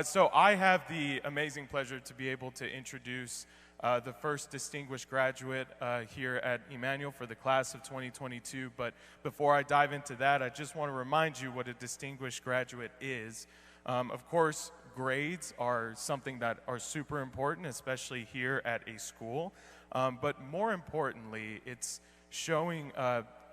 So I have the amazing pleasure to be able to introduce the first distinguished graduate here at Emmanuel for the class of 2022. But before I dive into that, I just want to remind you what a distinguished graduate is. Of course, grades are something that are super important, especially here at a school. But more importantly, it's showing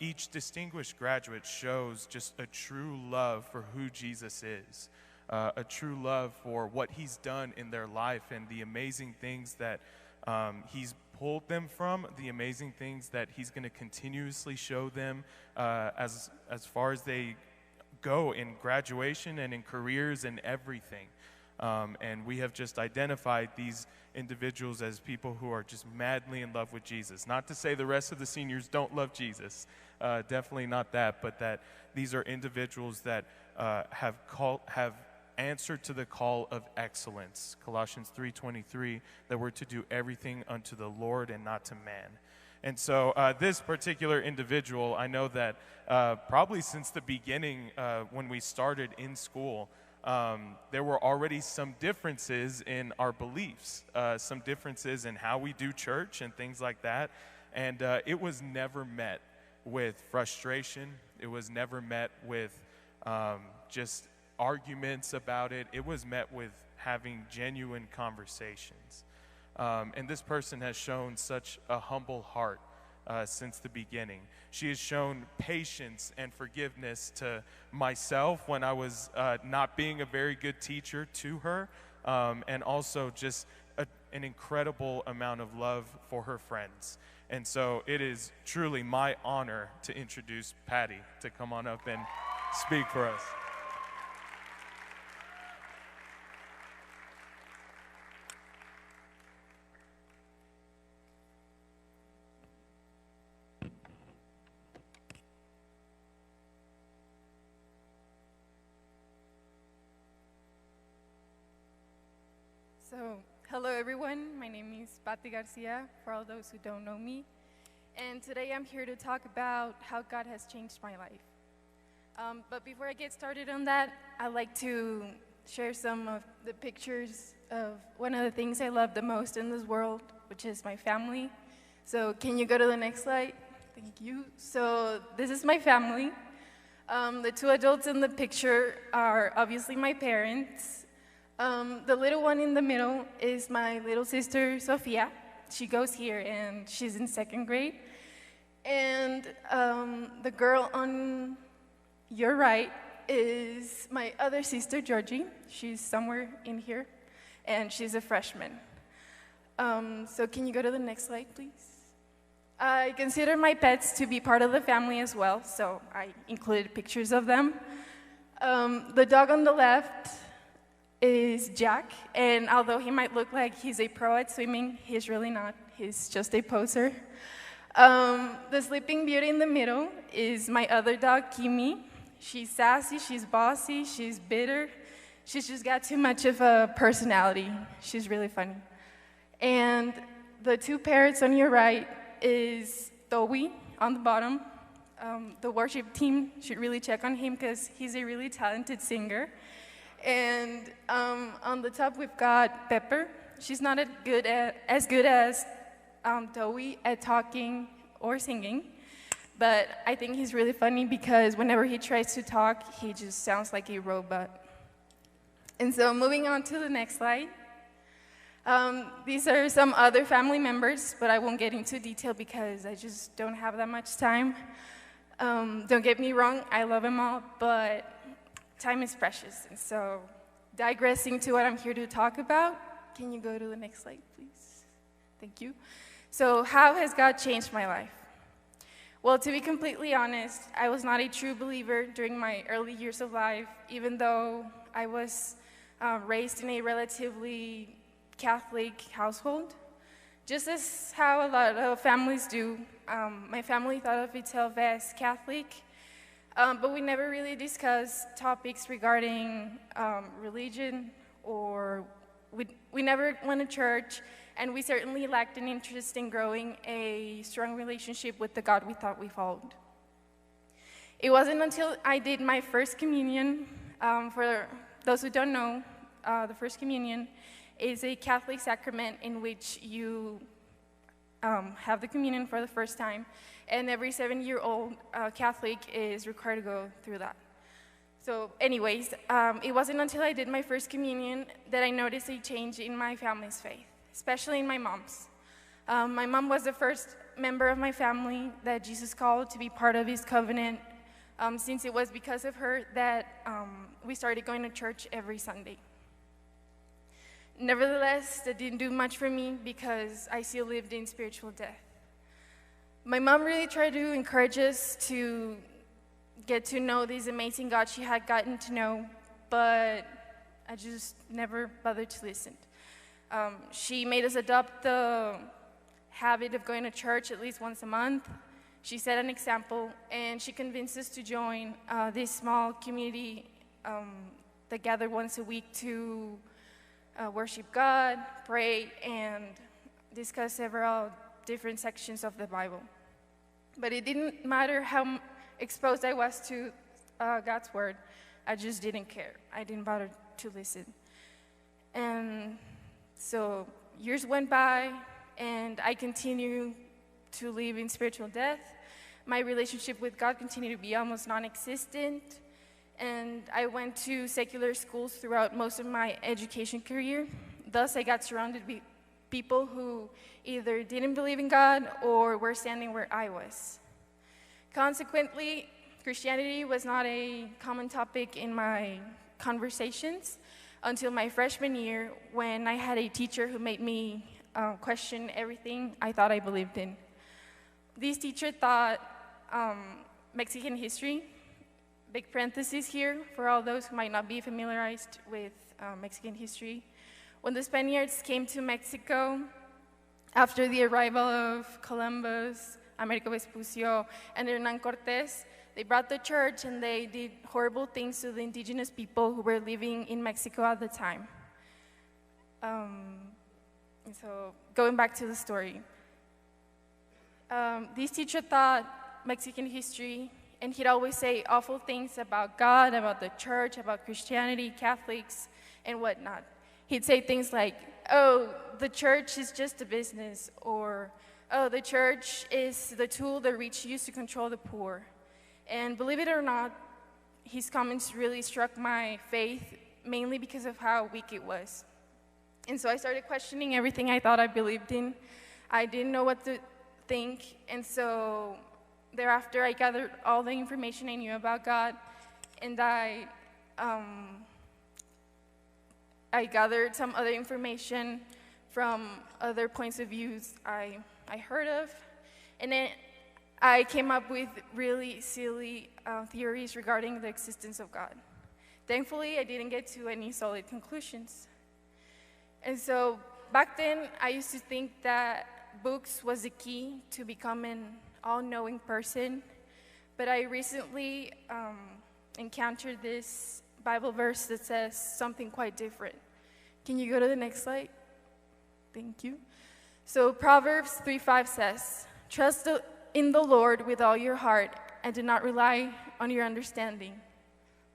each distinguished graduate shows just a true love for who Jesus is. A true love for what he's done in their life and the amazing things that he's pulled them from, the amazing things that he's going to continuously show them as far as they go in graduation and in careers and everything. And we have just identified these individuals as people who are just madly in love with Jesus. Not to say the rest of the seniors don't love Jesus, definitely not that, but that these are individuals that have answered to the call of excellence. Colossians 3:23, that we're to do everything unto the Lord and not to man. And so this particular individual, I know that probably since the beginning when we started in school, there were already some differences in our beliefs, some differences in how we do church and things like that. And it was never met with frustration. It was never met with just arguments about it. It was met with having genuine conversations. And this person has shown such a humble heart since the beginning. She has shown patience and forgiveness to myself when I was not being a very good teacher to her, and also just an incredible amount of love for her friends. And so it is truly my honor to introduce Patty to come on up and speak for us. So, hello everyone, my name is Patricia Garcia, for all those who don't know me. And today I'm here to talk about how God has changed my life. But before I get started on that, I'd like to share some of the pictures of one of the things I love the most in this world, which is my family. So can you go to the next slide? Thank you. So this is my family. The two adults in the picture are obviously my parents. The little one in the middle is my little sister, Sofia. She goes here and she's in 2nd grade. And the girl on your right is my other sister, Georgie. She's somewhere in here, and she's a freshman. So can you go to the next slide, please? I consider my pets to be part of the family as well, so I included pictures of them. The dog on the left is Jack, and although he might look like he's a pro at swimming, he's really not. He's just a poser. The Sleeping Beauty in the middle is my other dog, Kimi. She's sassy, she's bossy, she's bitter. She's just got too much of a personality. She's really funny. And the two parrots on your right is Toby on the bottom. The worship team should really check on him because he's a really talented singer. And on the top, we've got Pepper. She's not as good as Toby at talking or singing, but I think he's really funny because whenever he tries to talk, he just sounds like a robot. And so moving on to the next slide. These are some other family members, but I won't get into detail because I just don't have that much time. Don't get me wrong, I love them all, but time is precious, and so digressing to what I'm here to talk about, can you go to the next slide, please? Thank you. So how has God changed my life? Well, to be completely honest, I was not a true believer during my early years of life, even though I was raised in a relatively Catholic household, just as how a lot of families do. My family thought of itself as Catholic, but we never really discussed topics regarding religion, or we never went to church, and we certainly lacked an interest in growing a strong relationship with the God we thought we followed. It wasn't until I did my first communion, for those who don't know, the First Communion is a Catholic sacrament in which you have the communion for the first time, and every 7-year-old Catholic is required to go through that. So anyways, it wasn't until I did my First Communion that I noticed a change in my family's faith, especially in my mom's. My mom was the first member of my family that Jesus called to be part of his covenant, since it was because of her that we started going to church every Sunday. Nevertheless, that didn't do much for me because I still lived in spiritual death. My mom really tried to encourage us to get to know this amazing God she had gotten to know, but I just never bothered to listen. She made us adopt the habit of going to church at least once a month. She set an example, and she convinced us to join this small community that gathered once a week to worship God, pray, and discuss several different sections of the Bible. But it didn't matter how exposed I was to God's word. I just didn't care. I didn't bother to listen. And so years went by, and I continued to live in spiritual death. My relationship with God continued to be almost non-existent, and I went to secular schools throughout most of my education career. Thus, I got surrounded by people who either didn't believe in God or were standing where I was. Consequently, Christianity was not a common topic in my conversations until my freshman year, when I had a teacher who made me question everything I thought I believed in. This teacher taught Mexican history. Big parenthesis here for all those who might not be familiarized with Mexican history. When the Spaniards came to Mexico after the arrival of Columbus, Amerigo Vespucio, and Hernán Cortés, they brought the church and they did horrible things to the indigenous people who were living in Mexico at the time. So going back to the story, this teacher taught Mexican history, and he'd always say awful things about God, about the church, about Christianity, Catholics, and whatnot. He'd say things like, oh, the church is just a business, or, oh, the church is the tool the rich use to control the poor. And believe it or not, his comments really struck my faith, mainly because of how weak it was. And so I started questioning everything I thought I believed in. I didn't know what to think, and so thereafter I gathered all the information I knew about God, and I gathered some other information from other points of views I heard of, and then I came up with really silly theories regarding the existence of God. Thankfully, I didn't get to any solid conclusions. And so back then, I used to think that books was the key to become an all-knowing person, but I recently encountered this Bible verse that says something quite different. Can you go to the next slide? Thank you. So Proverbs 3:5 says, "Trust in the Lord with all your heart and do not rely on your understanding."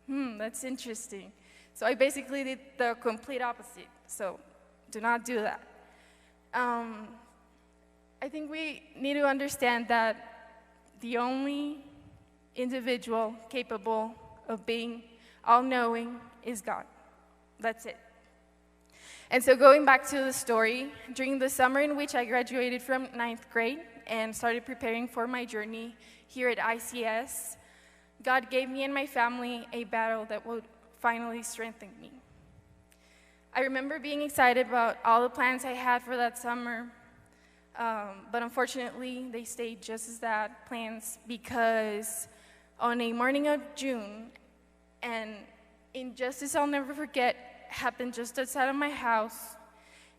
That's interesting. So I basically did the complete opposite. So do not do that. I think we need to understand that the only individual capable of being all-knowing is God. That's it. And so going back to the story, during the summer in which I graduated from 9th grade and started preparing for my journey here at ICS, God gave me and my family a battle that would finally strengthen me. I remember being excited about all the plans I had for that summer, but unfortunately, they stayed just as that, plans, because on a morning of June, an injustice I'll never forget happened just outside of my house,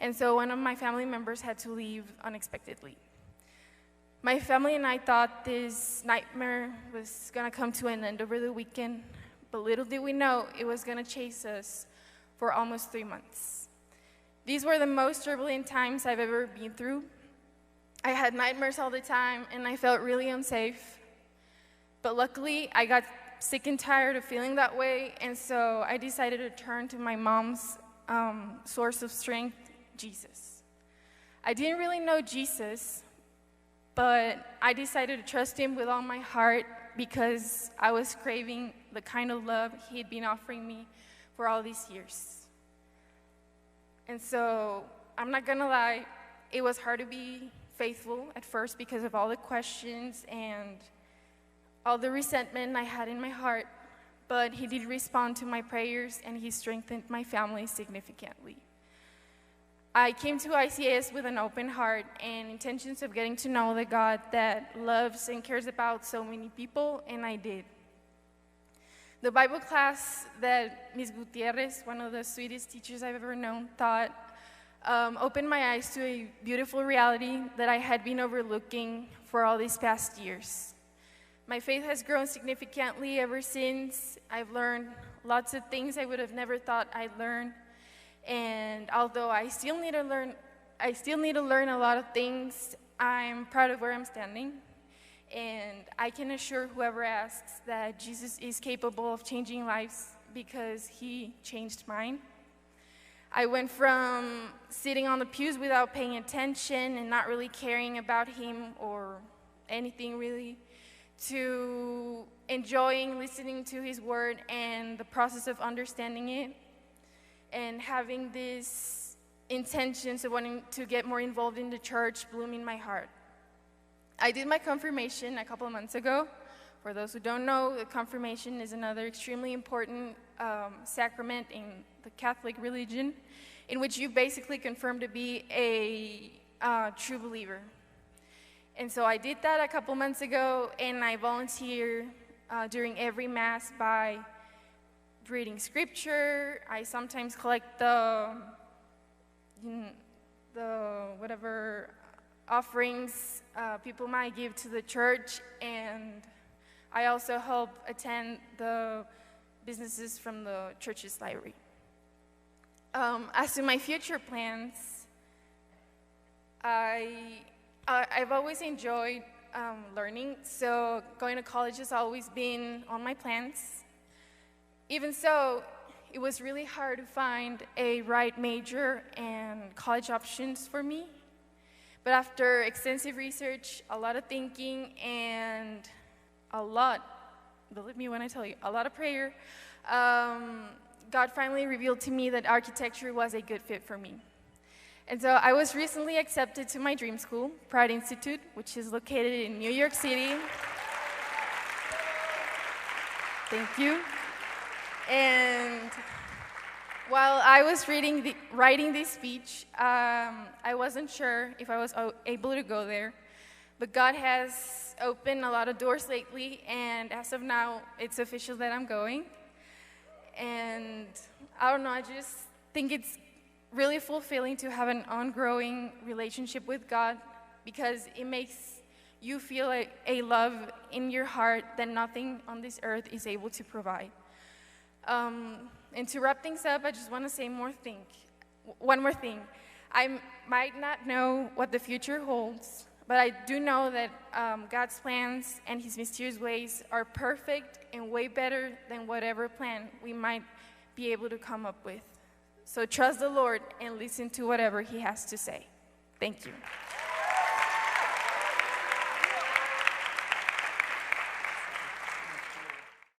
and so one of my family members had to leave unexpectedly. My family and I thought this nightmare was gonna come to an end over the weekend, but little did we know it was gonna chase us for almost 3 months. These were the most turbulent times I've ever been through. I had nightmares all the time, and I felt really unsafe. But luckily, I got sick and tired of feeling that way, and so I decided to turn to my mom's source of strength, Jesus. I didn't really know Jesus, but I decided to trust him with all my heart because I was craving the kind of love he had been offering me for all these years. And so, I'm not gonna lie, it was hard to be faithful at first because of all the questions and all the resentment I had in my heart, but he did respond to my prayers and he strengthened my family significantly. I came to ICS with an open heart and intentions of getting to know the God that loves and cares about so many people, and I did. The Bible class that Ms. Gutierrez, one of the sweetest teachers I've ever known, taught opened my eyes to a beautiful reality that I had been overlooking for all these past years. My faith has grown significantly ever since. I've learned lots of things I would have never thought I'd learn. And although I still need to learn a lot of things, I'm proud of where I'm standing. And I can assure whoever asks that Jesus is capable of changing lives because he changed mine. I went from sitting on the pews without paying attention and not really caring about him or anything really, to enjoying listening to his word and the process of understanding it, and having these intentions of wanting to get more involved in the church bloom in my heart. I did my confirmation a couple of months ago. For those who don't know, the confirmation is another extremely important sacrament in the Catholic religion, in which you basically confirm to be a true believer. And so I did that a couple months ago, and I volunteer during every Mass by reading scripture. I sometimes collect the whatever offerings people might give to the church, and I also help attend the businesses from the church's library. As to my future plans, I've always enjoyed learning, so going to college has always been on my plans. Even so, it was really hard to find a right major and college options for me. But after extensive research, a lot of thinking, and believe me when I tell you, a lot of prayer, God finally revealed to me that architecture was a good fit for me. And so I was recently accepted to my dream school, Pride Institute, which is located in New York City. Thank you. And while I was writing this speech, I wasn't sure if I was able to go there, but God has opened a lot of doors lately, and as of now, it's official that I'm going. And I don't know, I just think it's really fulfilling to have an ongoing relationship with God, because it makes you feel a love in your heart that nothing on this earth is able to provide. And to wrap things up, I just want to say one more thing. I might not know what the future holds, but I do know that God's plans and his mysterious ways are perfect and way better than whatever plan we might be able to come up with. So trust the Lord and listen to whatever he has to say. Thank you.